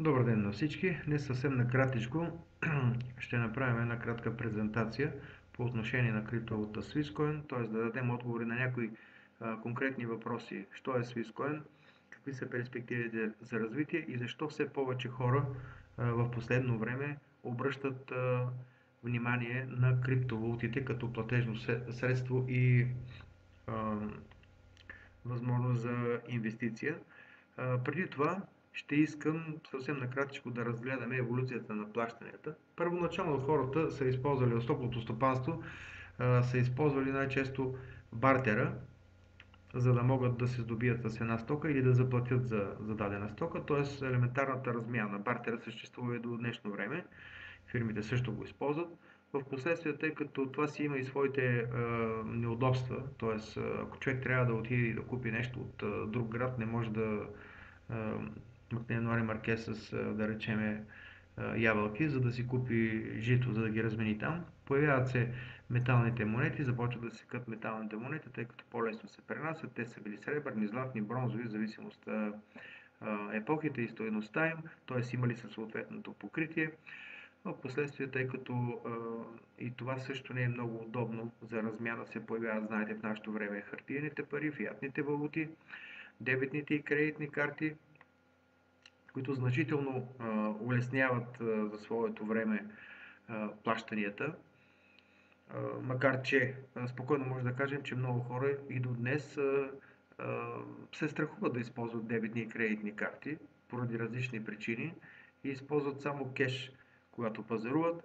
Добър ден на всички! Днес съвсем накратичко ще направим една кратка презентация по отношение на криптовалута Swisscoin, т.е. да дадем отговори на някои конкретни въпроси. Що е Swisscoin, какви са перспективите за развитие и защо все повече хора в последно време обръщат внимание на криптовалутите като платежно средство и а, възможност за инвестиция. Преди това ще искам съвсем накратичко да разгледаме еволюцията на плащанията. Първоначално хората са използвали в стоковото стопанство, са използвали най-често бартера, за да могат да се здобият с една стока или да заплатят за дадена стока, т.е. елементарната размяна. Бартера съществува и до днешно време. Фирмите също го използват. В последствие, тъй като това си има и своите неудобства, т.е. ако човек трябва да отиде и да купи нещо от друг град, не може да мъкне януари маркет с, да речеме, ябълки, за да си купи жито, за да ги размени там. Появяват се металните монети, започват да се секат металните монети, тъй като по-лесно се пренасят. Те са били сребърни, златни, бронзови, в зависимост епохите и стойността им, т.е. имали са съответното покритие. В последствие, тъй като и това също не е много удобно за размяна, се появяват, знаете, в нашето време хартиените пари, фиатните валути, дебитните и кредитни карти, които значително улесняват за своето време плащанията. Макар че спокойно може да кажем, че много хора и до днес се страхуват да използват дебитни и кредитни карти поради различни причини и използват само кеш, когато пазаруват.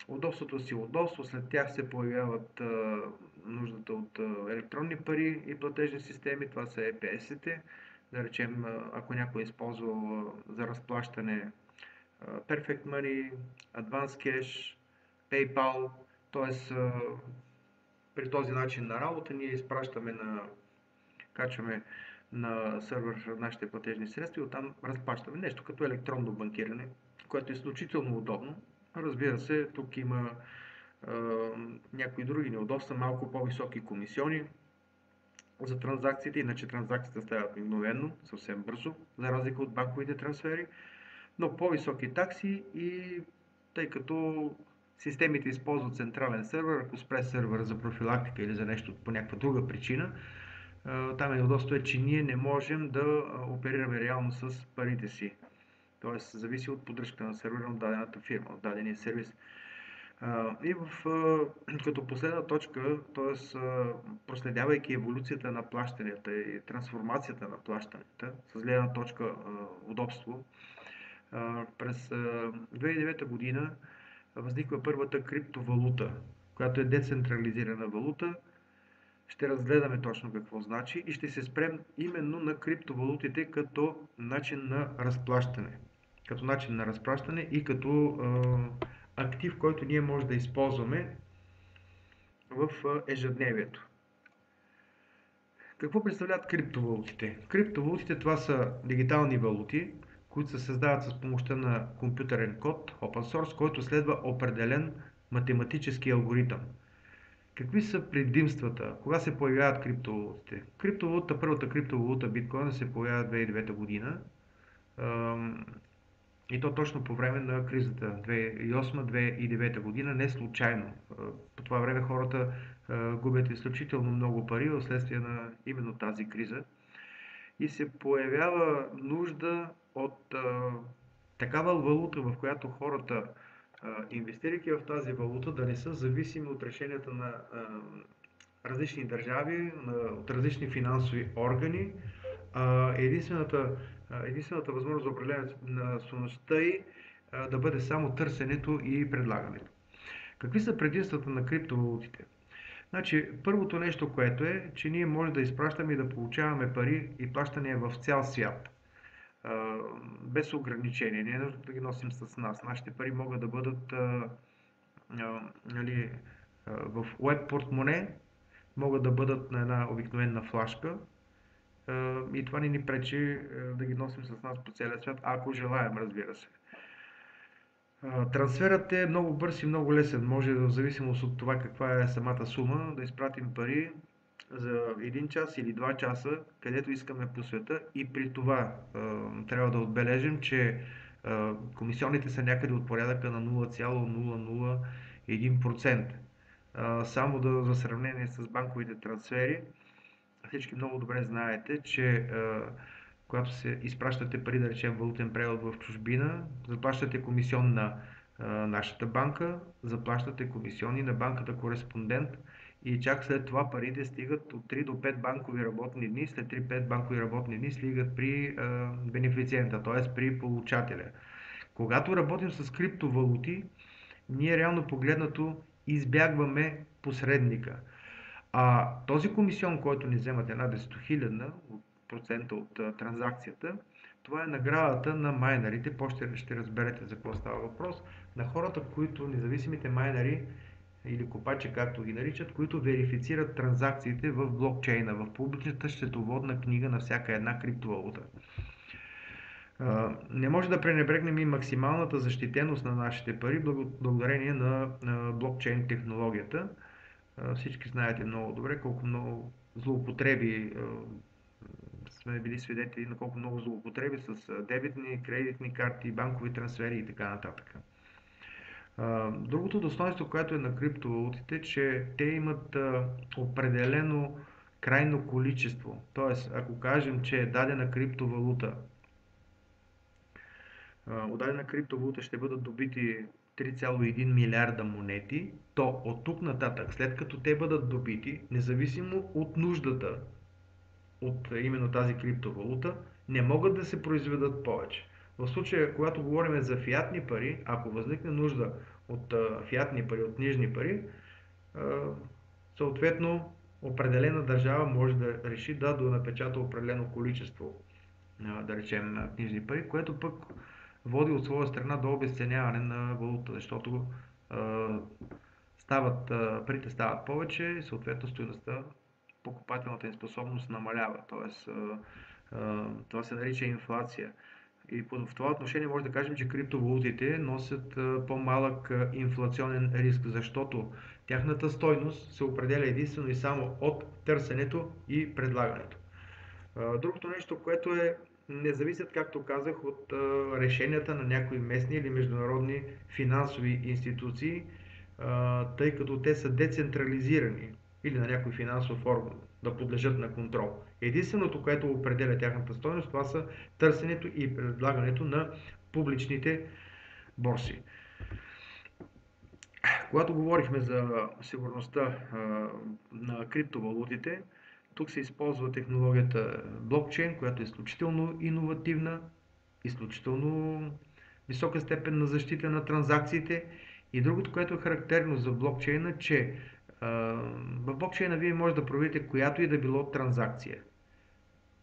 Удобството си удобство, след тях се появяват нуждата от електронни пари и платежни системи, това са EPS-ите. Да речем, ако някой е използвал за разплащане Perfect Money, Advance Cash, PayPal, т.е. при този начин на работа ние качваме на сървър нашите платежни средства и оттам разплащаме нещо като електронно банкиране, което е изключително удобно. Разбира се, тук има някои други неудобства, малко по-високи комисиони за транзакциите, иначе транзакциите стават мигновено, съвсем бързо, за разлика от банковите трансфери, но по-високи такси и тъй като системите използват централен сървър, ако спре сървър за профилактика или за нещо по някаква друга причина, там неудобство е, че ние не можем да оперираме реално с парите си. Тоест, зависи от поддръжка на сървъра от дадената фирма, от дадения сервис. И като последна точка, т.е. проследявайки еволюцията на плащанията и трансформацията на плащанията, с гледна точка удобство, през 2009 година възниква първата криптовалута, която е децентрализирана валута. Ще разгледаме точно какво значи и ще се спрем именно на криптовалутите като начин на разплащане. Като начин на разплащане и като актив, който ние може да използваме в ежедневието. Какво представляват криптовалутите? Криптовалутите това са дигитални валути, които се създават с помощта на компютърен код, open source, който следва определен математически алгоритъм. Какви са предимствата? Кога се появяват криптовалутите? Първата криптовалута биткоин се появява 2009 година. И то точно по време на кризата 2008-2009 година, не случайно. По това време хората губят изключително много пари вследствие на именно тази криза. И се появява нужда от такава валута, в която хората, инвестирайки в тази валута, да не са зависими от решенията на различни държави, от различни финансови органи. Единствената възможност за определение на стойността и да бъде само търсенето и предлагането. Какви са предимствата на криптовалутите? Значи, първото нещо, което е, че ние може да изпращаме и да получаваме пари и плащания в цял свят. Без ограничения. Не е нужно да ги носим с нас. Нашите пари могат да бъдат нали, в web портмоне, могат да бъдат на една обикновена флашка, и това не ни пречи да ги носим с нас по целия свят, ако желаем, разбира се. Трансферът е много бърз и много лесен. Може, в зависимост от това каква е самата сума, да изпратим пари за 1 час или 2 часа, където искаме по света и при това трябва да отбележим, че комисионните са някъде от порядъка на 0,001%. Само за сравнение с банковите трансфери, всички много добре знаете, че когато се изпращате пари, да речем валутен превод в чужбина, заплащате комисион на нашата банка, заплащате комисиони на банката кореспондент и чак след това парите стигат от 3 до 5 банкови работни дни, след 3-5 банкови работни дни стигат при бенефициента, т.е. при получателя. Когато работим с криптовалути, ние реално погледнато избягваме посредника. А този комисион, който ни вземат една 10 процента от транзакцията, това е наградата на майнерите, после ще разберете за какво става въпрос, на хората, които независимите майнери или копачи, както ги наричат, които верифицират транзакциите в блокчейна, в публичната счетоводна книга на всяка една криптовалута. Не може да пренебрегнем и максималната защитеност на нашите пари благодарение на блокчейн технологията. Всички знаете много добре колко много злоупотреби сме били свидетели, на колко много злоупотреби с дебитни, кредитни карти, банкови трансфери и така нататък. Другото достоинство, което е на криптовалутите, че те имат определено крайно количество. Тоест, ако кажем, че дадена криптовалута от дадена криптовалута ще бъдат добити 3,1 милиарда монети, то от тук нататък, след като те бъдат добити, независимо от нуждата от именно тази криптовалута, не могат да се произведат повече. В случая, когато говорим за фиатни пари, ако възникне нужда от фиатни пари, от книжни пари, съответно определена държава може да реши да донапечата определено количество, да речем, книжни пари, което пък води от своя страна до обезценяване на валута, защото парите стават повече и съответно стойността, покупателната им способност намалява. Тоест, това се нарича инфлация. И в това отношение може да кажем, че криптовалутите носят по-малък инфлационен риск, защото тяхната стойност се определя единствено и само от търсенето и предлагането. Другото нещо, което не зависят, както казах, от решенията на някои местни или международни финансови институции, тъй като те са децентрализирани или на някой финансов орган да подлежат на контрол. Единственото, което определя тяхната стойност, това са търсенето и предлагането на публичните борси. Когато говорихме за сигурността на криптовалутите, тук се използва технологията блокчейн, която е изключително иновативна, изключително висока степен на защита на транзакциите. И другото, което е характерно за блокчейна, че в блокчейна вие може да проверите която и да било транзакция.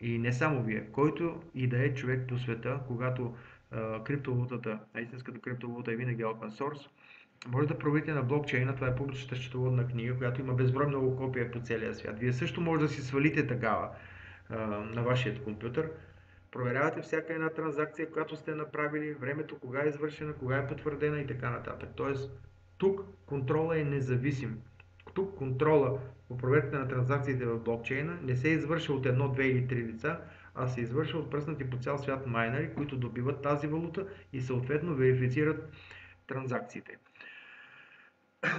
И не само вие, който и да е човек по света, когато криптовалутата, истинската криптовалута е винаги open source, може да проверите на блокчейна, това е публичната счетоводна книга, която има безброй много копия по целия свят. Вие също може да си свалите такава на вашия компютър. Проверявате всяка една транзакция, която сте направили, времето, кога е извършена, кога е потвърдена и така нататък. Тоест, тук контрола е независим. Тук контрола по проверката на транзакциите в блокчейна не се извършва от едно, две или три лица, а се извършва от пръснати по цял свят майнери, които добиват тази валута и съответно верифицират транзакциите.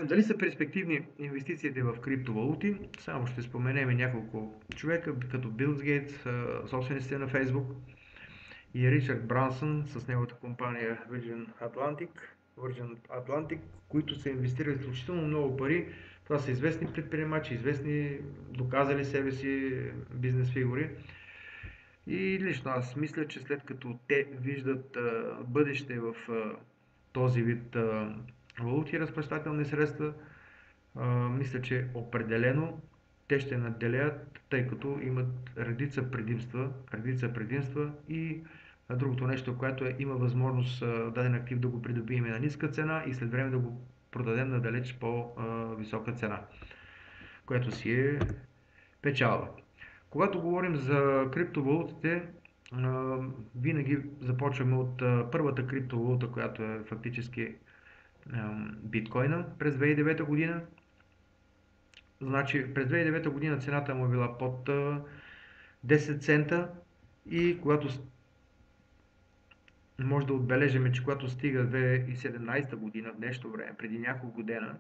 Дали са перспективни инвестициите в криптовалути? Само ще споменем няколко човека, като Бил Гейтс, собствениците на Facebook, и Ричард Брансън с неговата компания Virgin Atlantic, които са инвестирали изключително много пари. Това са известни предприемачи, известни доказали себе си бизнес фигури. И лично аз мисля, че след като те виждат бъдеще в този вид валути и разплащателни средства, мисля, че определено те ще надделеят, тъй като имат редица предимства и другото нещо, което има възможност даден актив да го придобием на ниска цена и след време да го продадем на далеч по-висока цена, което си е печалба. Когато говорим за криптовалутите, винаги започваме от първата криптовалута, която е фактически биткоина през 2009 година. Значи през 2009 година цената му е била под 10 цента и когато може да отбележим, че когато стига 2017 година, в днешно време, преди няколко година,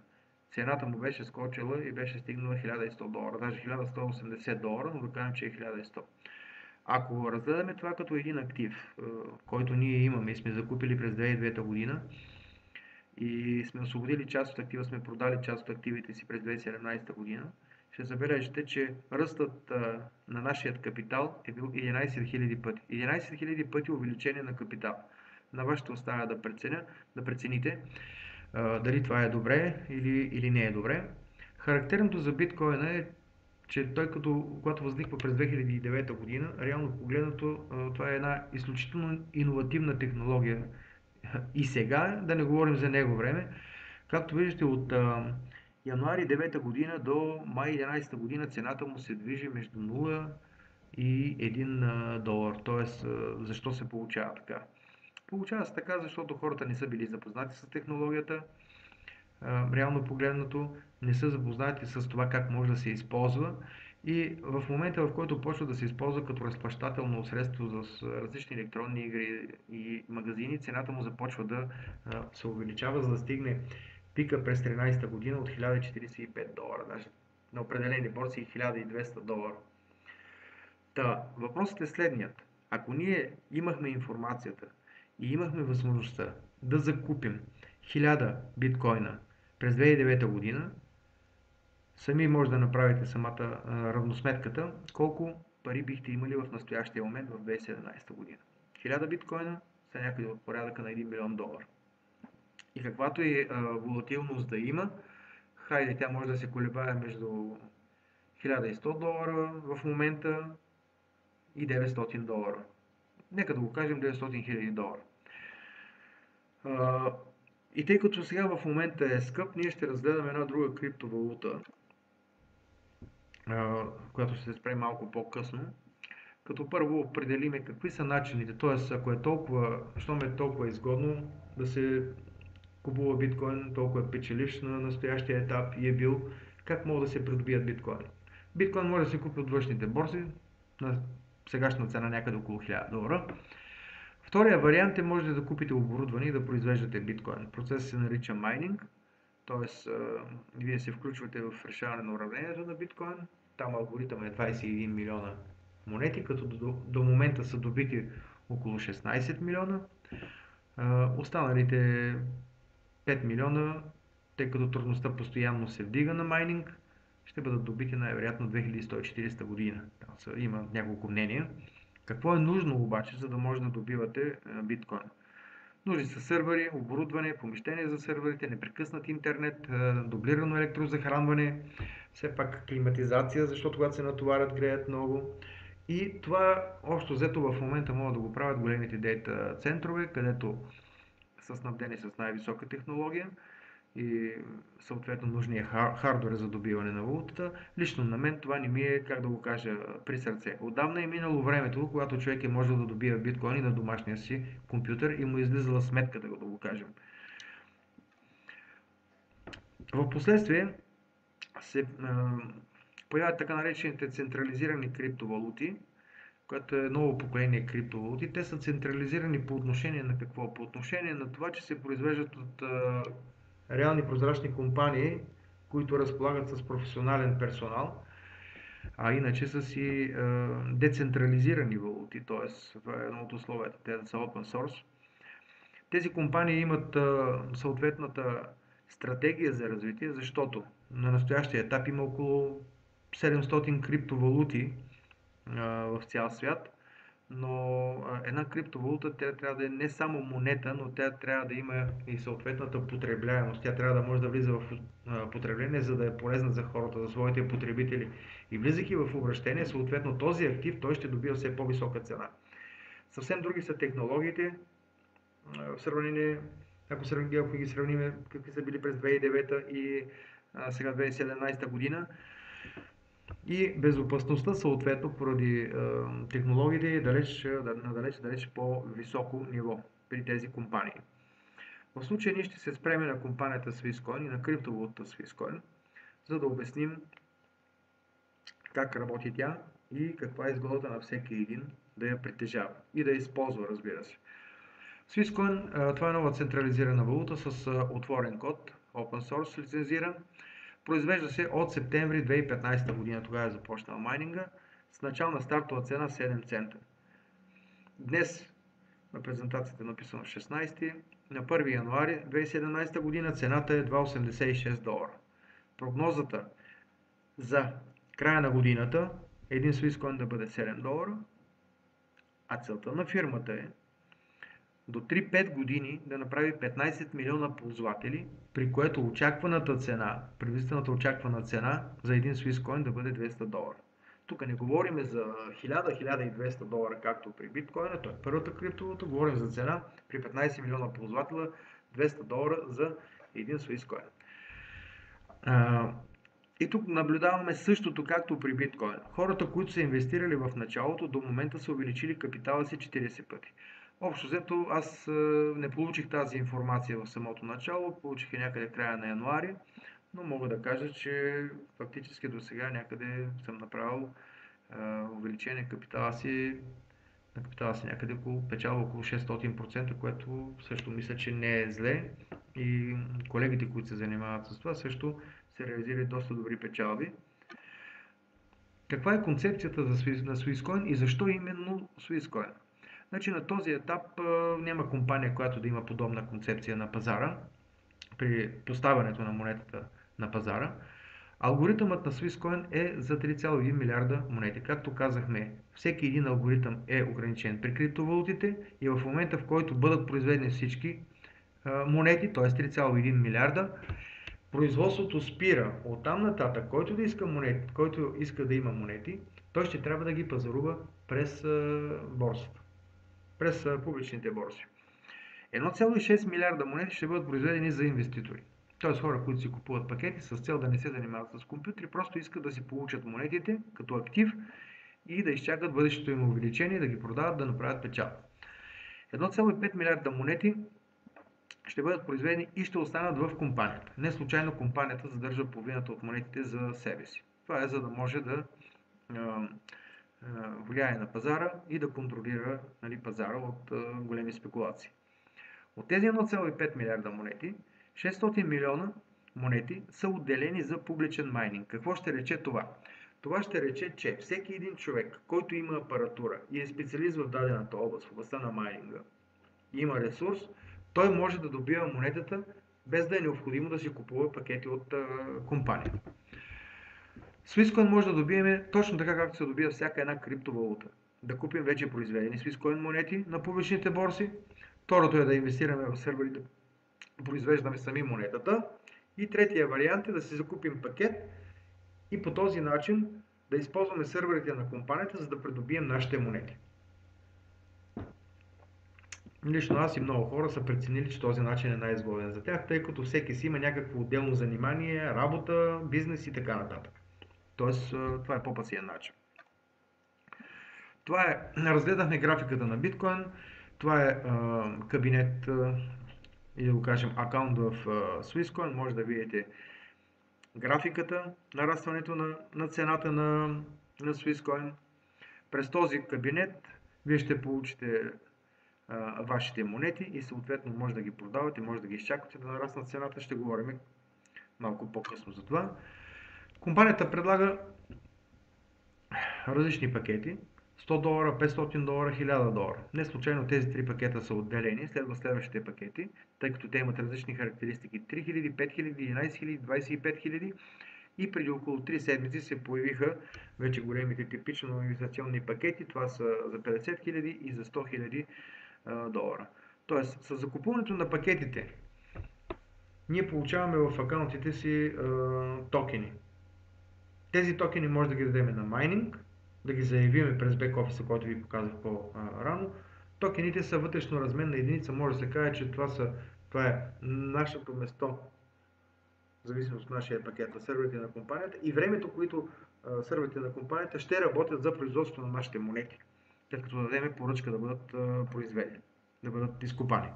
цената му беше скочила и беше стигнала $1100, даже $1180, но да кажем, че е 1100. Ако разгледаме това като един актив, който ние имаме и сме закупили през 2009 година и сме освободили част от актива, сме продали част от активите си през 2017 година, ще забележите, че ръстът на нашия капитал е бил 11 000 пъти. 11 000 пъти увеличение на капитал. На вас ще оставя да прецените дали това е добре или не е добре. Характерното за биткоина е, че той когато възниква през 2009 година, реално погледнато, това е една изключително иновативна технология. И сега, да не говорим за него време, както виждате от януари 9 година до май 11 година цената му се движи между 0 и 1 долар. Тоест, защо се получава така? Получава се така, защото хората не са били запознати с технологията, реално погледнато, не са запознати с това как може да се използва и в момента, в който почва да се използва като разплащателно средство за различни електронни игри и магазини, цената му започва да се увеличава, за да стигне пика през 13-та година от $1045, даже на определени борси $1200. Та, въпросът е следният. Ако ние имахме информацията и имахме възможността да закупим 1000 биткоина през 2009 година, сами може да направите самата равносметката, колко пари бихте имали в настоящия момент в 2017 година. 1000 биткоина са някъде от порядъка на $1 милион. И каквато и волатилност да има, хайде тя може да се колебае между $1100 в момента и $900. Нека да го кажем $900 000. И тъй като сега в момента е скъп, ние ще разгледаме една друга криптовалута, която ще се спре малко по-късно. Като първо определиме какви са начините, т.е. ако е толкова, щом е толкова изгодно да се купува биткоин, толкова печеливш на настоящия етап и е бил, как могат да се придобият биткоин? Биткоин може да се купи от външните борси на сегашна цена някъде около $1000. Втория вариант е може да купите оборудване и да произвеждате биткоин. Процесът се нарича майнинг, т.е. вие се включвате в решаване на уравнението на биткоин. Там алгоритъм е 21 милиона монети, като до момента са добити около 16 милиона. Останалите 5 милиона, тъй като трудността постоянно се вдига на майнинг, ще бъдат добити най-вероятно 2140 година. Там има няколко мнения. Какво е нужно обаче, за да може да добивате биткоин? Нужни са сървъри, оборудване, помещение за сървърите, непрекъснат интернет, дублирано електрозахранване, все пак климатизация, защото когато се натоварят, греят много. И това общо взето в момента могат да го правят големите дейта центрове, където са снабдени с най-висока технология и съответно нужния хардвер за добиване на валутата. Лично на мен това не ми е, как да го кажа, при сърце. Отдавна е минало времето, когато човек е можел да добива биткоини на домашния си компютър и му е излизала сметка, да го кажем. В последствие се появяват така наречените централизирани криптовалути, което е ново поколение криптовалути. Те са централизирани по отношение на какво? По отношение на това, че се произвеждат от реални прозрачни компании, които разполагат с професионален персонал, а иначе са си децентрализирани валути, т.е. това е едно от условията, те са open source. Тези компании имат съответната стратегия за развитие, защото на настоящия етап има около 700 криптовалути в цял свят, но една криптовалута тя трябва да е не само монета, но тя трябва да има и съответната потребляемост. Тя трябва да може да влиза в потребление, за да е полезна за хората, за своите потребители. И влизайки в обращение, съответно този актив, той ще добива все по-висока цена. Съвсем други са технологиите, в сравнение, ако ги сравним какви са били през 2009 и сега 2017 година. И безопасността съответно поради технологиите е далеч по-високо ниво при тези компании. В случая ние ще се спреме на компанията Swisscoin и на криптовалутата Swisscoin, за да обясним как работи тя и каква е изгодата на всеки един да я притежава и да я използва, разбира се. Swisscoin, това е нова централизирана валута с отворен код, open source лицензиран. Произвежда се от септември 2015 година, тогава е започнал майнинга, с начална стартова цена 7 цента. Днес, на презентацията е написано 16, на 1 януари 2017 година цената е 2,86 долара. Прогнозата за края на годината е един Swisscoin да бъде 7 долара, а целта на фирмата е до 3-5 години да направи 15 милиона ползватели, при което очакваната цена, приблизителната очаквана цена за един Swisscoin да бъде 200 долара. Тук не говорим за 1000-1200 долара, както при биткоина, това е първата криптовалута, говорим за цена при 15 милиона ползвателя 200 долара за един Swisscoin. И тук наблюдаваме същото, както при биткоина. Хората, които са инвестирали в началото, до момента са увеличили капитала си 40 пъти. Общо взето, аз не получих тази информация в самото начало, получих я някъде края на януари, но мога да кажа, че фактически до сега някъде съм направил увеличение на капитала си някъде печалба около 600%, което също мисля, че не е зле. И колегите, които се занимават с това, също се реализирали доста добри печалби. Каква е концепцията на Swisscoin и защо именно Swisscoin? Значи на този етап няма компания, която да има подобна концепция на пазара при поставянето на монетата на пазара. Алгоритъмът на Swisscoin е за 3,1 милиарда монети. Както казахме, всеки един алгоритъм е ограничен при криптовалутите и в момента, в който бъдат произведени всички монети, т.е. 3,1 милиарда, производството спира. Оттам нататък, който иска да има монети, той ще трябва да ги пазарува през борсата, през публичните борси. 1,6 милиарда монети ще бъдат произведени за инвеститори. Т.е. хора, които си купуват пакети с цел да не се занимават с компютри, просто искат да си получат монетите като актив и да изчакат бъдещето им увеличение, да ги продават, да направят печалба. 1,5 милиарда монети ще бъдат произведени и ще останат в компанията. Не случайно компанията задържа половината от монетите за себе си. Това е за да може да влияе на пазара и да контролира пазара от големи спекулации. От тези 1,5 милиарда монети, 600 милиона монети са отделени за публичен майнинг. Какво ще рече това? Това ще рече, че всеки един човек, който има апаратура и е специалист в дадената област, в областта на майнинга, и има ресурс, той може да добива монетата без да е необходимо да си купува пакети от компания. Swisscoin може да добием точно така, както се добива всяка една криптовалута. Да купим вече произведени Swisscoin монети на публичните борси. Второто е да инвестираме в серверите, произвеждаме сами монетата. И третия вариант е да си закупим пакет и по този начин да използваме серверите на компанията, за да придобием нашите монети. Лично аз и много хора са преценили, че този начин е най-изгоден за тях, тъй като всеки си има някакво отделно занимание, работа, бизнес и така нататък. Тоест, това е по-пасивен начин. Това е, разгледахме графиката на биткоин, това е кабинет или да го кажем акаунт в Swisscoin, може да видите графиката, нарастването на цената на Swisscoin. През този кабинет вие ще получите вашите монети и съответно може да ги продавате, може да ги изчаквате да нараснат цената, ще говорим малко по-късно за това. Компанията предлага различни пакети, 100 долара, 500 долара, 1000 долара. Не случайно тези три пакета са отделени, следва следващите пакети, тъй като те имат различни характеристики. 3000, 5000, 11000, 25000 и преди около 3 седмици се появиха вече големите типично инвестиционни пакети, това са за 50 000 и за 100 000 долара. Тоест, с закупуването на пакетите ние получаваме в акаунтите си токени. Тези токени може да ги дадем на майнинг, да ги заявиме през бек-офиса, който ви показах по-рано. Токените са вътрешно разменна единица, може да се каже, че това е нашето место, в зависимост от нашия пакет на серверите на компанията и времето, което серверите на компанията ще работят за производството на нашите монети, след като дадем поръчка да бъдат произведени, да бъдат изкопани.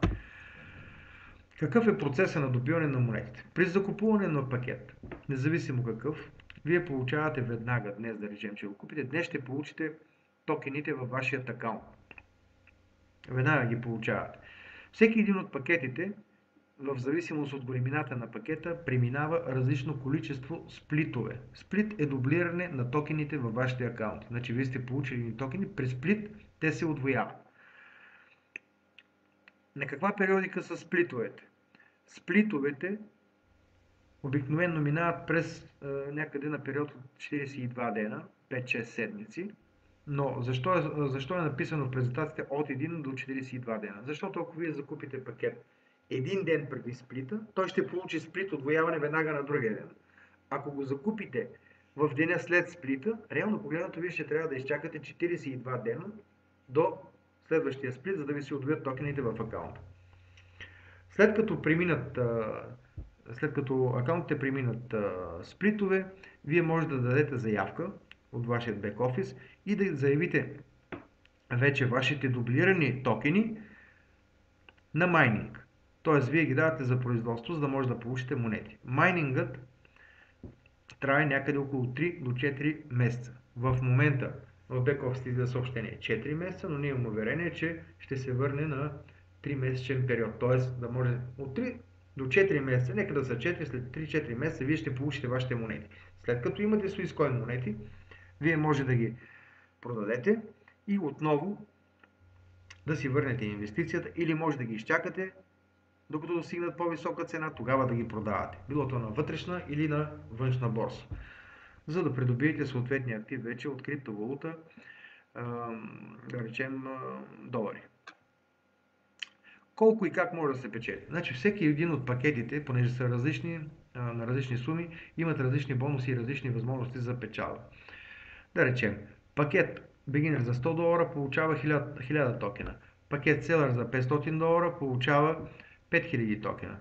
Какъв е процесът на добиване на монетите? При закупуване на пакет, независимо какъв, Вие получавате веднага, днес да речем, че го купите, днес ще получите токените във вашия акаунт. Веднага ги получавате. Всеки един от пакетите, в зависимост от големината на пакета, преминава различно количество сплитове. Сплит е дублиране на токените във вашите акаунти. Значи вие сте получили токени, при сплит те се удвояват. На каква периодика са сплитовете? Сплитовете обикновено минават през някъде на период от 42 дена, 5-6 седмици. Но защо е написано в презентацията от 1 до 42 дена? Защото ако вие закупите пакет един ден преди сплита, той ще получи сплит удвояване веднага на другия ден. Ако го закупите в деня след сплита, реално погледнато вие ще трябва да изчакате 42 дена до следващия сплит, за да ви се удвоят токените в акаунта. След като акаунтите преминат сплитове, вие може да дадете заявка от вашия бек офис и да заявите вече вашите дублирани токени на майнинг. Тоест, вие ги давате за производство, за да може да получите монети. Майнингът трае някъде около 3 до 4 месеца. В момента в бек офис излиза съобщение 4 месеца, но ние имаме уверение, че ще се върне на 3-месечен период. Тоест, да може от 3 до 4 месеца, нека да са 4, след 3-4 месеца вие ще получите вашите монети. След като имате Swisscoin монети, вие може да ги продадете и отново да си върнете инвестицията или може да ги изчакате, докато достигнат по-висока цена, тогава да ги продавате. Било то на вътрешна или на външна борса. За да придобиете съответния актив вече от криптовалута, да речем долари. Колко и как може да се печели? Значи всеки един от пакетите, понеже са различни, на различни суми, имат различни бонуси и различни възможности за печалба. Да речем, пакет Beginner за $100 получава 1000 токена. Пакет Seller за $500 получава 5000 токена.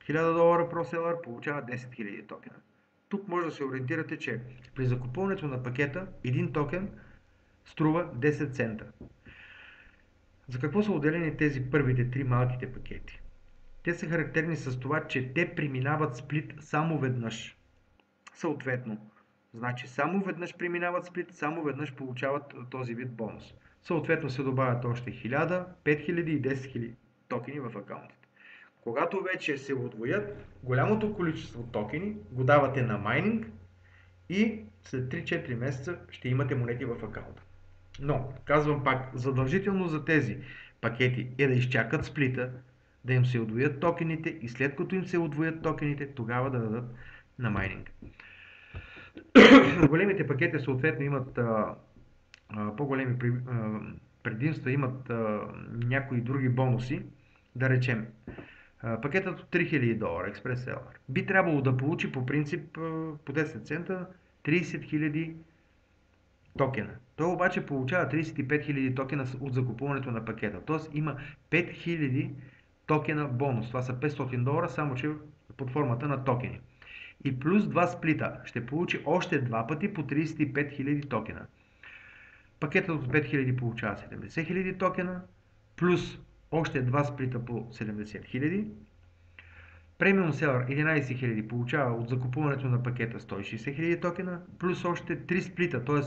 $1000 ProSeller получава 10 000 токена. Тук може да се ориентирате, че при закупуването на пакета един токен струва 10 цента. За какво са отделени тези първите три малките пакети? Те са характерни с това, че те преминават сплит само веднъж. Съответно, значи само веднъж преминават сплит, само веднъж получават този вид бонус. Съответно се добавят още 1000, 5000 и 10 000 токени в акаунтите. Когато вече се удвоят, голямото количество токени го давате на майнинг и след 3-4 месеца ще имате монети в акаунта. Но, казвам пак, задължително за тези пакети е да изчакат сплита, да им се удвоят токените и след като им се удвоят токените, тогава да дадат на майнинг. Големите пакети съответно имат по-големи предимства, имат някои други бонуси. Да речем, пакетът от $3000 Express Seller би трябвало да получи по принцип по 10 цента 30 000 токена. Той обаче получава 35 000 токена от закупуването на пакета. Тоест има 5000 токена бонус. Това са $500, само че под формата на токени. И плюс 2 сплита ще получи още два пъти по 35 000 токена. Пакетът от 5000 получава 70 000 токена, плюс още 2 сплита по 70 000. Premium Seller 11 000 получава от закупуването на пакета 160 000 токена, плюс още 3 сплита, т.е.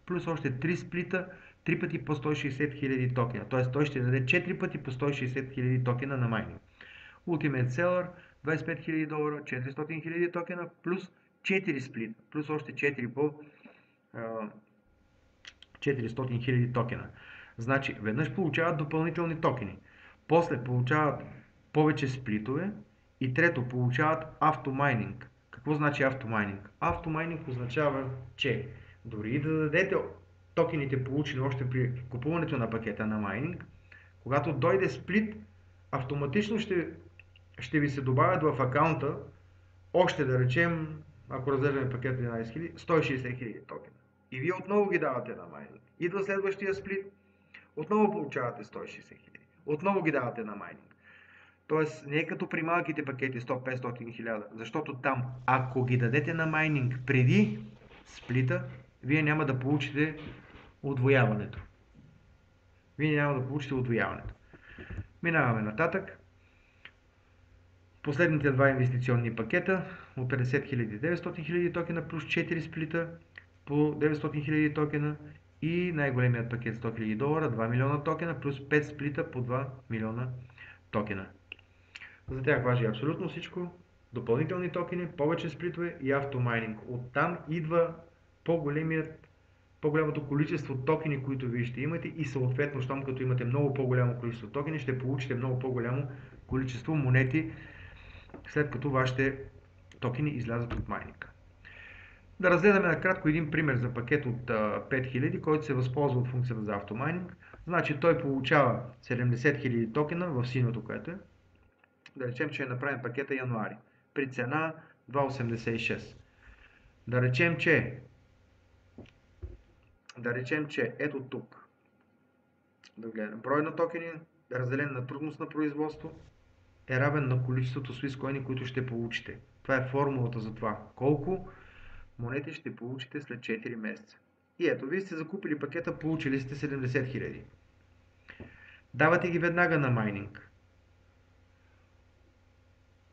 плюс още 3 сплита, 3 пъти по 160 000 токена. Т.е. той ще даде 4 пъти по 160 000 токена на майнинг. Ultimate Seller $25 000, 400 000 токена, плюс 4 сплита, плюс още 4 по 400 000 токена. Значи, веднъж получават допълнителни токени, после получават повече сплитове и трето получават автомайнинг. Какво значи автомайнинг? Автомайнинг означава, че дори и да дадете токените получени още при купуването на пакета на майнинг, когато дойде сплит, автоматично ще ви се добавят в акаунта още, да речем, ако разглеждаме пакет 11 000, 160 000 токена. И вие отново ги давате на майнинг. Идва следващия сплит, отново получавате 160 000. Отново ги давате на майнинг. Тоест, не е като при малките пакети 100, 500, 1000, защото там, ако ги дадете на майнинг преди сплита, вие няма да получите удвояването. Минаваме нататък. Последните два инвестиционни пакета от 50 000 900 000 токена плюс 4 сплита по 900 000 токена и най-големият пакет 100 000 долара, 2 милиона токена плюс 5 сплита по 2 милиона токена. За тях важи абсолютно всичко. Допълнителни токени, повече сплитове и автомайнинг. Оттам идва по-голямото количество токени, които вие ще имате и съответно, щом като имате много по-голямо количество токени, ще получите много по-голямо количество монети, след като вашите токени излязат от майнинга. Да разгледаме накратко един пример за пакет от 5000, който се възползва от функцията за автомайнинг. Значи той получава 70 000 токена в синьото, което е. Да речем, че направим пакета януари при цена 2,86. Да речем, че ето тук, да гледаме, брой на токени, разделен на трудност на производство, е равен на количеството Swisscoin, които ще получите. Това е формулата за това. Колко монети ще получите след 4 месеца. И ето, вие сте закупили пакета, получили сте 70 000. Давате ги веднага на майнинг.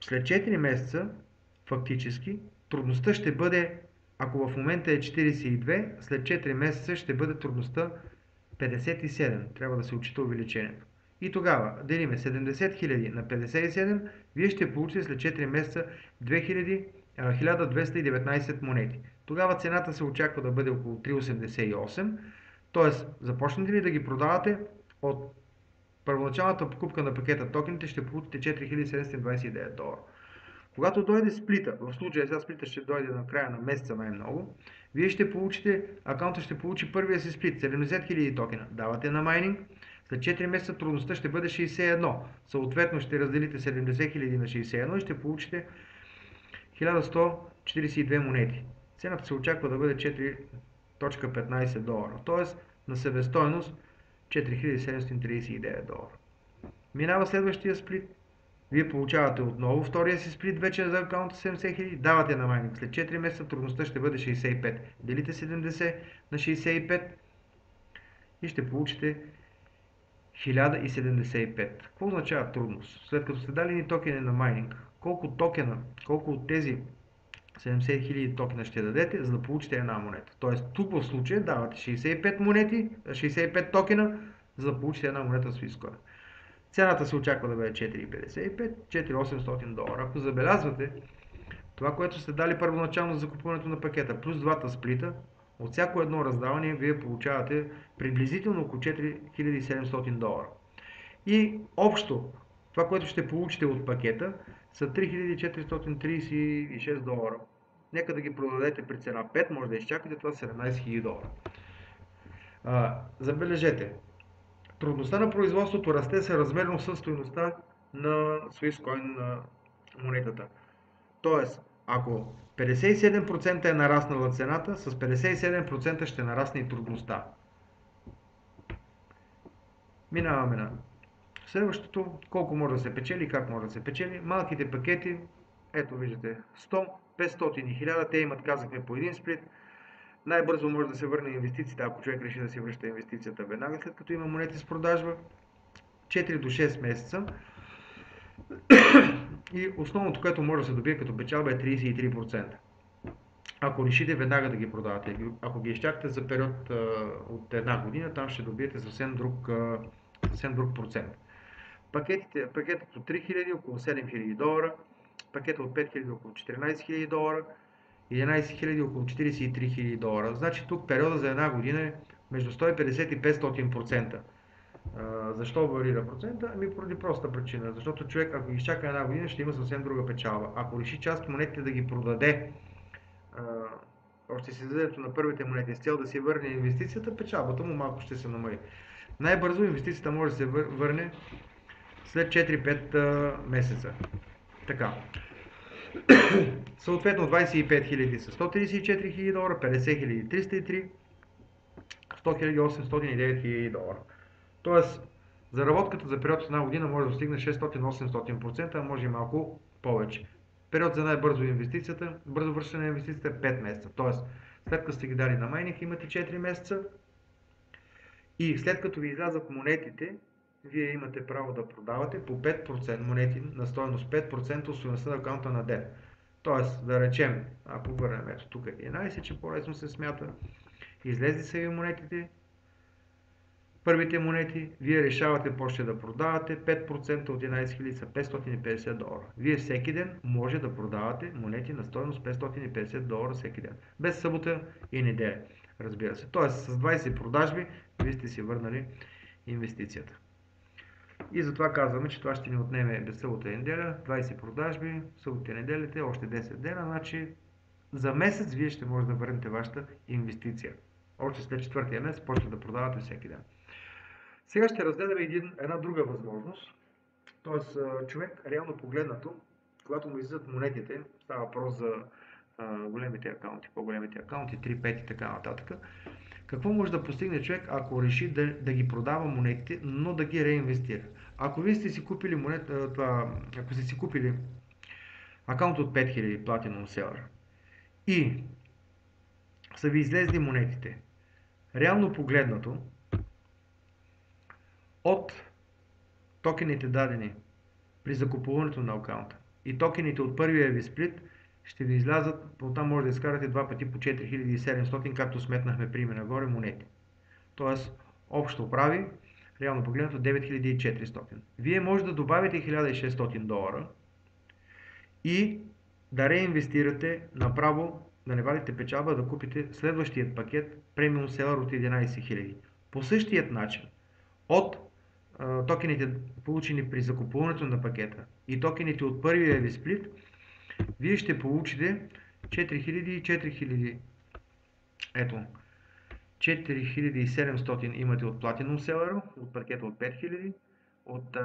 След 4 месеца, фактически, трудността ще бъде, ако в момента е 42, след 4 месеца ще бъде трудността 57. Трябва да се отчита увеличението. И тогава делиме 70 000 на 57, вие ще получите след 4 месеца 1219 монети. Тогава цената се очаква да бъде около 3,88, т.е. започнете ли да ги продавате от първоначалната покупка на пакета токените, ще получите 4729 долара. Когато дойде сплита, в случая сега сплита ще дойде на края на месеца най-много, вие ще получите, акаунта ще получи първия си сплит, 70 000 токена. Давате на майнинг, след 4 месеца трудността ще бъде 61. Съответно ще разделите 70 000 на 61 и ще получите 1142 монети. Цената се очаква да бъде 4,15 долара, т.е. на себестойност 4739 долара. Минава следващия сплит. Вие получавате отново втория си сплит, вече за акаунта 70 000, давате на майнинг. След 4 месеца трудността ще бъде 65. Делите 70 на 65 и ще получите 1075. Какво означава трудност? След като сте дали ни токени на майнинг, колко от тези 70 000 токена ще дадете, за да получите една монета. Тоест, тук в случая давате 65 токена, за да получите една монета с Swisscoin. Цената се очаква да бъде 4,55, 4,800 долара. Ако забелязвате, това, което сте дали първоначално за закупуването на пакета, плюс двата сплита, от всяко едно раздаване вие получавате приблизително около 4700 долара. И общо, това, което ще получите от пакета, са 3436 долара. Нека да ги продадете при цена 5, може да изчакате, това са 17 000 долара. Забележете, трудността на производството расте съразмерно със стойността на Swisscoin на монетата. Тоест, ако 57% е нараснала цената, с 57% ще нарасне и трудността. Минаваме на следващото, колко може да се печели и как може да се печели. Малките пакети, ето виждате, 100, 500 и 1000, те имат, казахме, по един сплит. Най-бързо може да се върне инвестицията, ако човек реши да си връща инвестицията веднага, след като има монети с продажба. 4 до 6 месеца. И основното, което може да се добие като печалба е 33%. Ако решите веднага да ги продавате, ако ги изчакате за период от една година, там ще добиете съвсем друг процент. Пакетът от 3000 около 7000 долара, пакетът от 5000 около 14 000 долара, 11 000 около 43 000 долара. Значи тук периода за една година е между 150 и 500%. Защо варира процента? Ами поради проста причина. Защото човек, ако изчака една година, ще има съвсем друга печалба. Ако реши част от монетите да ги продаде, още с излизането на първите монети с цел да си върне инвестицията, печалбата му малко ще се намали. Най-бързо инвестицията може да се върне след 4-5 месеца. Така. Съответно 25 000 са 134 000 долара, 50 000 303, 100 000 809 000 долара. Тоест, заработката за период с една година може да достигне 600-800%, а може и малко повече. Период за най-бързо инвестицията, бързо връщане на инвестицията е 5 месеца. Тоест, след като сте ги дали на майнинг, имате 4 месеца и след като ви излязат монетите, вие имате право да продавате по 5% монети на стойност 5% от стойността на акаунта на ден. Тоест, да речем, ако върнем ето тук 11, че по-лесно се смята, излезли са ви монетите, първите монети, вие решавате почте да продавате, 5% от 11 000 са $550. Вие всеки ден може да продавате монети на стойност $550 всеки ден. Без събота и неделя, разбира се. Тоест с 20 продажби вие сте си върнали инвестицията. И затова казваме, че това ще ни отнеме без събота и неделя, 20 продажби, събота и неделите, още 10 дена, значи за месец вие ще може да върнете вашата инвестиция. Още след четвъртия месец почвате да продавате всеки ден. Сега ще разгледаме една друга възможност. Тоест, човек, реално погледнато, когато му излизат монетите, става въпрос за големите акаунти, по-големите акаунти, 3, 5 и така нататък. Какво може да постигне човек, ако реши да ги продава монетите, но да ги реинвестира? Ако вие сте си купили ако сте си купили акаунт от 5000 Platinum Seller и са ви излезли монетите, реално погледнато, от токените дадени при закупуването на акаунта и токените от първия ви сплит ще ви излязат, оттам може да изкарате два пъти по 4700, както сметнахме пример нагоре, монети. Тоест, общо прави, реално погледнато, 9400. Вие може да добавите $1600 и да реинвестирате направо, да не вадите печалба, да купите следващият пакет Premium Seller от 11 000. По същият начин, от токените, получени при закупуването на пакета и токените от първия ви сплит, вие ще получите 4000 и 4000. Ето, 4700 имате от Platinum Seller, от пакета от 5000, от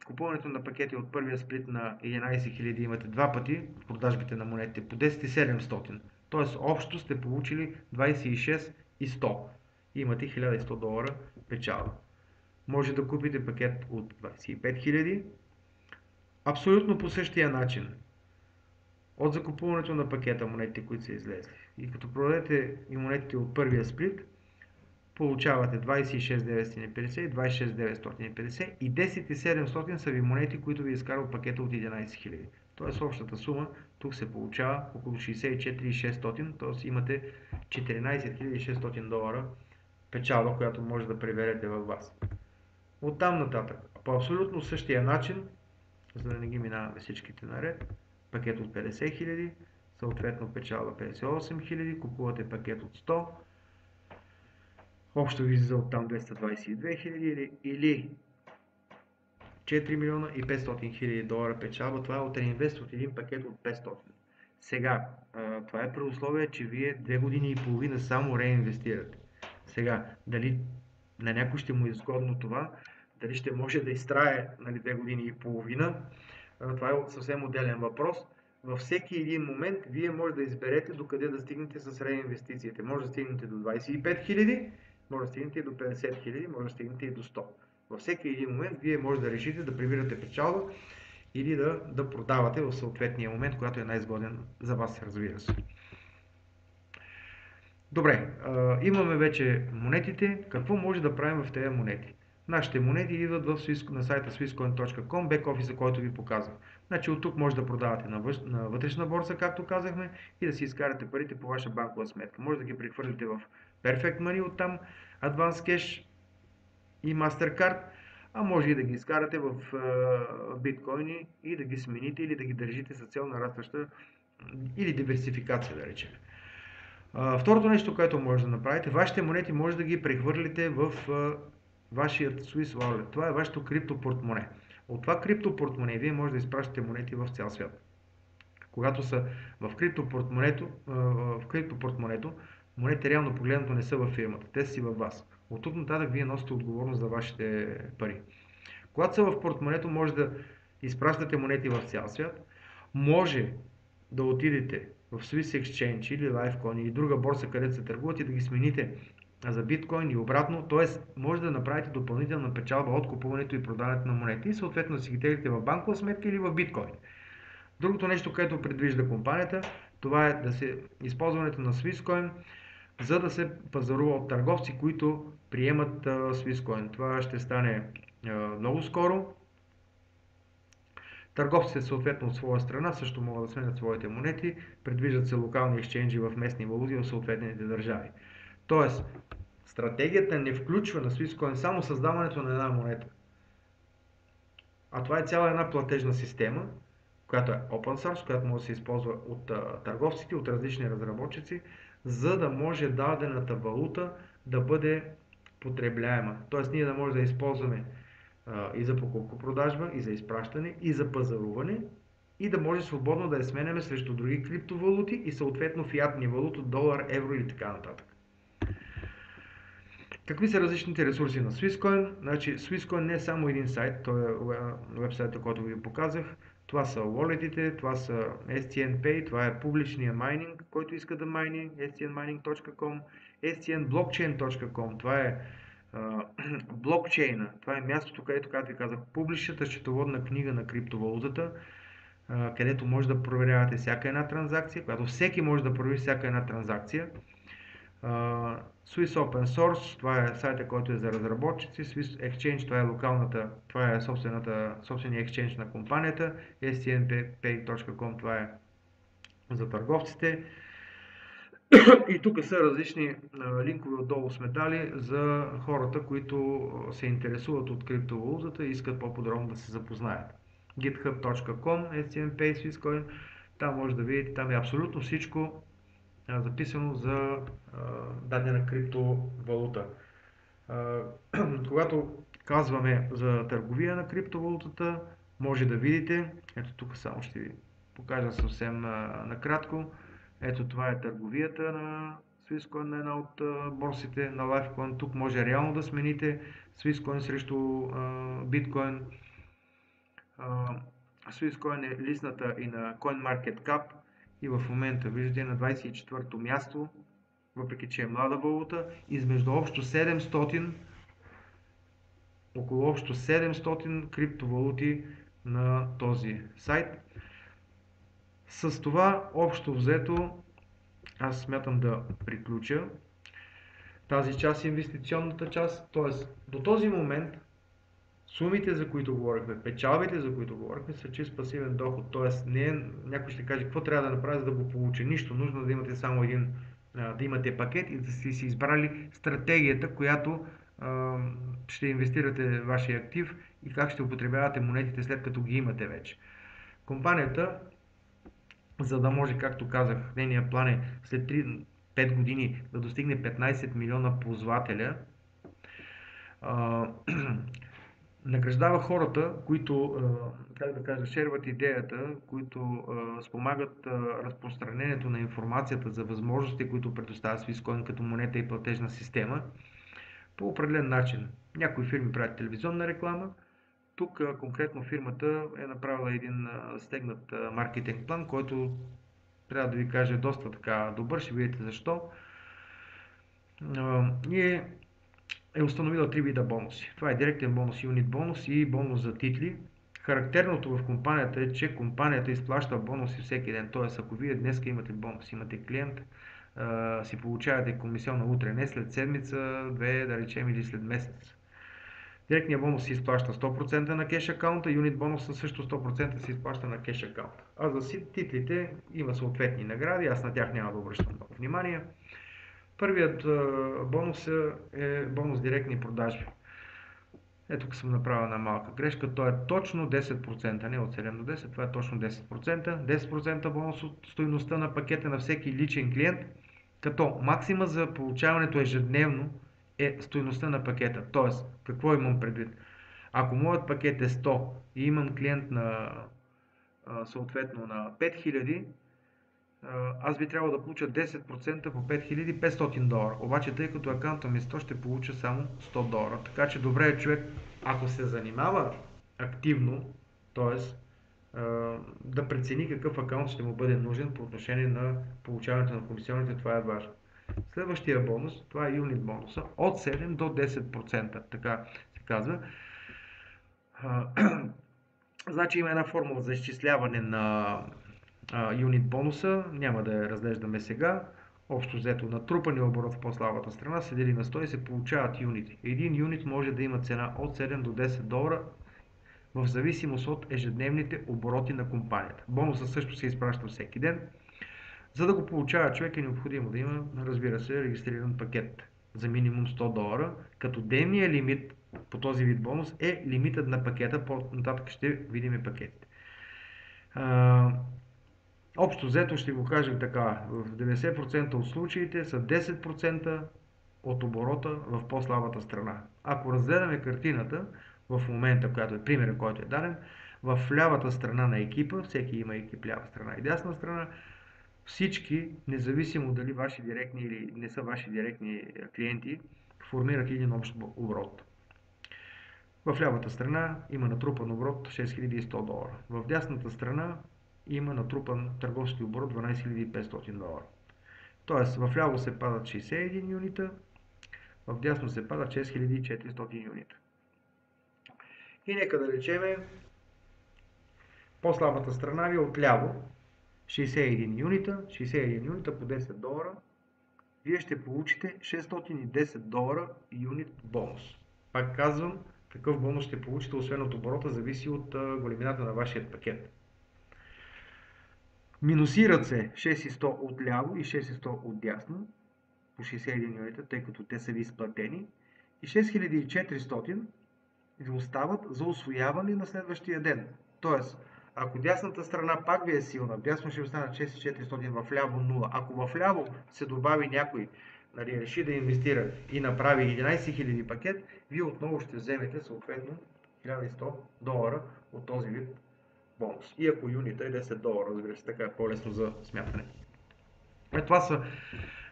купуването на пакети от първия сплит на 11 000 имате два пъти продажбите на монетите по 10700. Тоест общо сте получили 26 и 100. Имате $1100 печалба. Може да купите пакет от 25 000 абсолютно по същия начин. От закупуването на пакета монетите, които са излезли. И като продадете и монетите от първия сплит, получавате 26 950 и 26 950 и 10 700 са ви монети, които ви изкарва пакета от 11 000. Тоест общата сума тук се получава около 64 600, т.е. имате 14 600 печалба, която може да приберете във вас. Оттам нататък, по абсолютно същия начин, за да не ги минаваме всичките наред, пакет от 50 000, съответно печалба 58 000, купувате пакет от 100, общо ви излиза оттам 222 000 или 4 милиона и 500 хиляди долара печалба. Това е от реинвест от един пакет от 500. Сега, това е при условие, че вие 2 години и половина само реинвестирате. Сега, дали на някой ще му е изгодно това, дали ще може да изтрае 2 години и половина, това е съвсем отделен въпрос. Във всеки един момент вие може да изберете докъде да стигнете с реинвестициите. Може да стигнете до 25 000, може да стигнете и до 50 000, може да стигнете и до 100. Във всеки един момент вие може да решите да прибирате печалба или да продавате в съответния момент, когато е най-изгоден за вас, разбира се. Добре, имаме вече монетите. Какво може да правим в тези монети? Нашите монети идват на сайта swisscoin.com, бек-офиса, който ви показах. Значи от тук може да продавате на вътрешна борса, както казахме, и да си изкарате парите по ваша банкова сметка. Може да ги прехвърлите в Perfect Money, оттам Advance Cash и MasterCard, а може и да ги изкарате в биткоини и да ги смените или да ги държите с цел нарастваща или диверсификация, да речем. Второто нещо, което може да направите, вашите монети може да ги прехвърлите в вашия Swiss Wallet. Това е вашето криптопортмоне. От това криптопортмоне вие може да изпращате монети в цял свят. Когато са в криптопортмонето, монетите реално погледнато не са във фирмата, те са си във вас. От тук нататък вие носите отговорност за вашите пари. Когато са в портмонето, може да изпращате монети в цял свят, може да отидете в Swiss Exchange или Lifecoin или друга борса, където се търгуват и да ги смените за биткоин и обратно, т.е. може да направите допълнителна печалба от купуването и продаването на монети и съответно да си ги теглите в банкова сметка или в биткоин. Другото нещо, което предвижда компанията, това е използването на Swisscoin, за да се пазарува от търговци, които приемат Swisscoin. Това ще стане много скоро. Търговците съответно от своя страна също могат да сменят своите монети, предвиждат се локални екшенджи в местни валути в съответните държави. Тоест, стратегията не включва на Swisscoin само създаването на една монета. А това е цяла една платежна система, която е open source, която може да се използва от търговците, от различни разработчици, за да може дадената валута да бъде потребляема. Тоест ние да може да използваме и за покупко-продажба, и за изпращане, и за пазаруване, и да може свободно да я сменяме срещу други криптовалути и съответно фиатни валути, долар, евро или така нататък. Какви са различните ресурси на Swisscoin? Значи Swisscoin не е само един сайт, той е вебсайта, който ви показах. Това са walletите, това са STN Pay, това е публичния майнинг, който иска да майни, stnmining.com, stnblockchain.com, това е блокчейна, това е мястото, където, както ви казах, публичната счетоводна книга на криптовалутата, където може да проверявате всяка една транзакция, когато всеки може да провери всяка една транзакция. Swiss Open Source, това е сайта, който е за разработчици. Swiss Exchange, това е собствения exchange на компанията. stnpay.com, това е за търговците. И тук са различни линкове отдолу сме дали за хората, които се интересуват от криптовалутата и искат по-подробно да се запознаят. github.com, stnpay, Swisscoin, там може да видите, там е абсолютно всичко записано за дадена криптовалута. Когато казваме за търговия на криптовалутата, може да видите, ето тук само ще ви покажа съвсем накратко. Ето това е търговията на Swisscoin на една от борсите на Lifecoin. Тук може реално да смените Swisscoin срещу Bitcoin. Swisscoin е листната и на CoinMarketCap и в момента виждате на 24-то място, въпреки че е млада валута, измежду около общо 700 криптовалути на този сайт. С това общо взето аз смятам да приключа тази част, инвестиционната част, т.е. до този момент сумите, за които говорихме, печалбите, за които говорихме, са чист пасивен доход, т.е. някой ще каже какво трябва да направя, за да го получа. Нищо, нужно да имате само да имате пакет и да сте си избрали стратегията, която ще инвестирате вашия актив и как ще употребявате монетите след като ги имате вече. Компанията, за да може, както казах, нейният план е след 5 години да достигне 15 милиона ползвателя, награждава хората, които, шерват идеята, които спомагат разпространението на информацията за възможностите, които предоставя Swisscoin като монета и платежна система по определен начин. Някои фирми правят телевизионна реклама, тук конкретно фирмата е направила един стегнат маркетинг план, който трябва да ви кажа доста така добър, ще видите защо. И е установила 3 вида бонуси. Това е директен бонус, юнит бонус и бонус за титли. Характерното в компанията е, че компанията изплаща бонуси всеки ден. Т.е. ако вие днес имате бонус, имате клиент, си получавате комисиона утре, не след седмица, две, да речем, или след месец. Директният бонус се изплаща 100% на кеш акаунта, юнит бонуса също 100% се изплаща на кеш акаунта. А за титлите има съответни награди, аз на тях няма да обръщам много внимание. Първият бонус е бонус директни продажби. Ето тук съм направил една малка грешка, то е точно 10%, не от 7 до 10, това е точно 10%. 10% бонус от стойността на пакета на всеки личен клиент, като максима за получаването ежедневно е стойността на пакета. Тоест, какво имам предвид? Ако моят пакет е 100 и имам клиент съответно на 5000, аз би трябвало да получа 10% по 5500 долара. Обаче, тъй като акаунта ми е 100, ще получа само 100 долара. Така че добре е човек, ако се занимава активно, т.е. да прецени какъв акаунт ще му бъде нужен по отношение на получаването на комисионите, това е важно. Следващия бонус, това е юнит бонуса, от 7 до 10%, така се казва. Значи има една формула за изчисляване на юнит бонуса, няма да я разглеждаме сега. Общо взето, натрупания оборот в по-слабата страна се дели на 100 и се получават юнити. Един юнит може да има цена от 7 до 10 долара в зависимост от ежедневните обороти на компанията. Бонусът също се изпраща всеки ден. За да го получава човек е необходимо да има, разбира се, регистриран пакет за минимум 100 долара, като дневният лимит по този вид бонус е лимитът на пакета, по-нататък ще видим пакетите. Общо взето ще го кажем така, в 90% от случаите са 10% от оборота в по-слабата страна. Ако разгледаме картината в момента, която е примерът, който е даден, в лявата страна на екипа, всеки има екип лява страна и дясна страна, всички, независимо дали ваши директни или не са ваши директни клиенти, формират един общ оборот. В лявата страна има натрупан оборот 6100 долара. В дясната страна има натрупан търговски оборот 12500 долара. Тоест, в ляво се падат 61 юнита, в дясно се падат 6400 юнита. И нека да речеме, по-слабата страна ви отляво, 61 юнита по 10 долара, вие ще получите 610 долара юнит бонус. Пак казвам, какъв бонус ще получите, освен от оборота, зависи от големината на вашия пакет. Минусират се 6100 от ляво и 6100 от дясно, по 61 юнита, тъй като те са ви изплатени, и 6400 ви остават за усвояване на следващия ден. Тоест, ако дясната страна пак ви е силна, дясно ще останат 6400, в ляво 0. Ако в ляво се добави някой, реши да инвестира и направи 11 000 пакет, вие отново ще вземете съответно 1100 долара от този вид бонус. И ако юнита е 10 долара, разбира се, така е по-лесно за смятане. Това са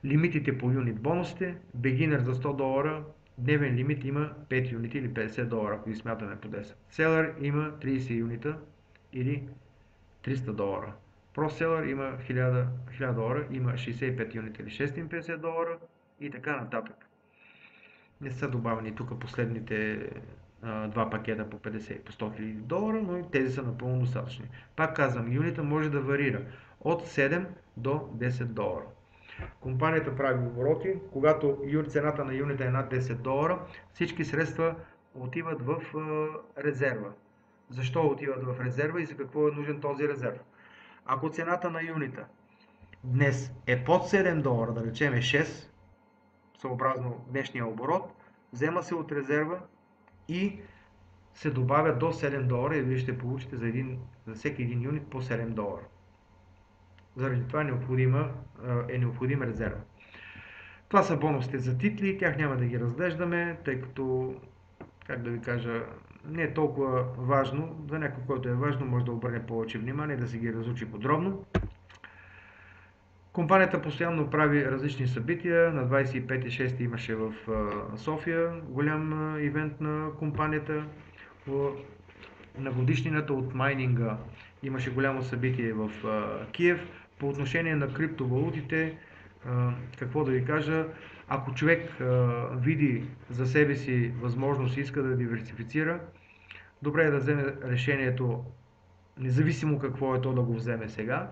лимитите по юнит бонусите. Beginner за 100 долара, дневен лимит има 5 юнита или 50 долара, ако ги смятаме по 10. Seller има 30 юнита или 300 долара. Pro Seller има 1000 долара, има 65 юнита или 650 долара и така нататък. Не са добавени тук последните два пакета по 50 и по 100 000 долара, но и тези са напълно достатъчни. Пак казвам, юнита може да варира от 7 до 10 долара. Компанията прави обороти, когато цената на юнита е над 10 долара, всички средства отиват в резерва. Защо отиват в резерва и за какво е нужен този резерв? Ако цената на юнита днес е под 7 долара, да речем 6, съобразно днешния оборот, взема се от резерва и се добавя до 7 долара и вие ще получите за всеки един юнит по 7 долара. Заради това е необходим резерва. Това са бонусите за титли, тях няма да ги разглеждаме, тъй като, как да ви кажа, не е толкова важно. За някой, който е важно, може да обърне повече внимание, да се ги разучи подробно. Компанията постоянно прави различни събития. На 25.6 имаше в София голям ивент на компанията. На годишнината от майнинга имаше голямо събитие в Киев. По отношение на криптовалутите, какво да ви кажа, ако човек види за себе си възможност и иска да диверсифицира, добре е да вземе решението, независимо какво е то, да го вземе сега.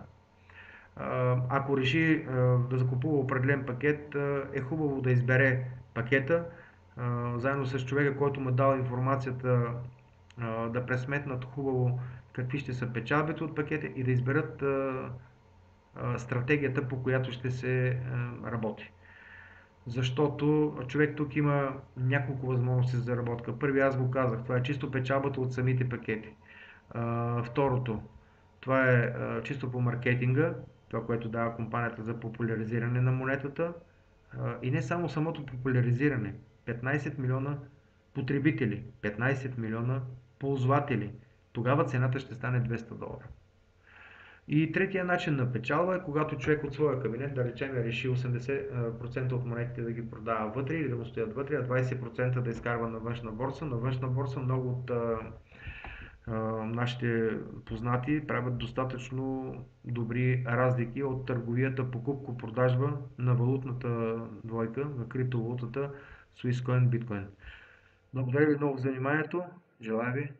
Ако реши да закупува определен пакет, е хубаво да избере пакета, заедно с човека, който му дал информацията, да пресметнат хубаво какви ще са печалбите от пакета и да изберат стратегията, по която ще се работи. Защото човек тук има няколко възможности за заработка. Първи, аз го казах, това е чисто печалбата от самите пакети. Второто, това е чисто по маркетинга, това, което дава компанията за популяризиране на монетата. И не само самото популяризиране. 15 милиона потребители, 15 милиона ползватели. Тогава цената ще стане 200 долара. И третия начин на печалба е, когато човек от своя кабинет, да речем, реши 80% от монетите да ги продава вътре или да му стоят вътре, а 20% да изкарва на външна борса. На външна борса много от нашите познати правят достатъчно добри разлики от търговията покупко-продажба на валутната двойка, на криптовалутата Swisscoin Bitcoin. Благодаря ви много за вниманието. Желая ви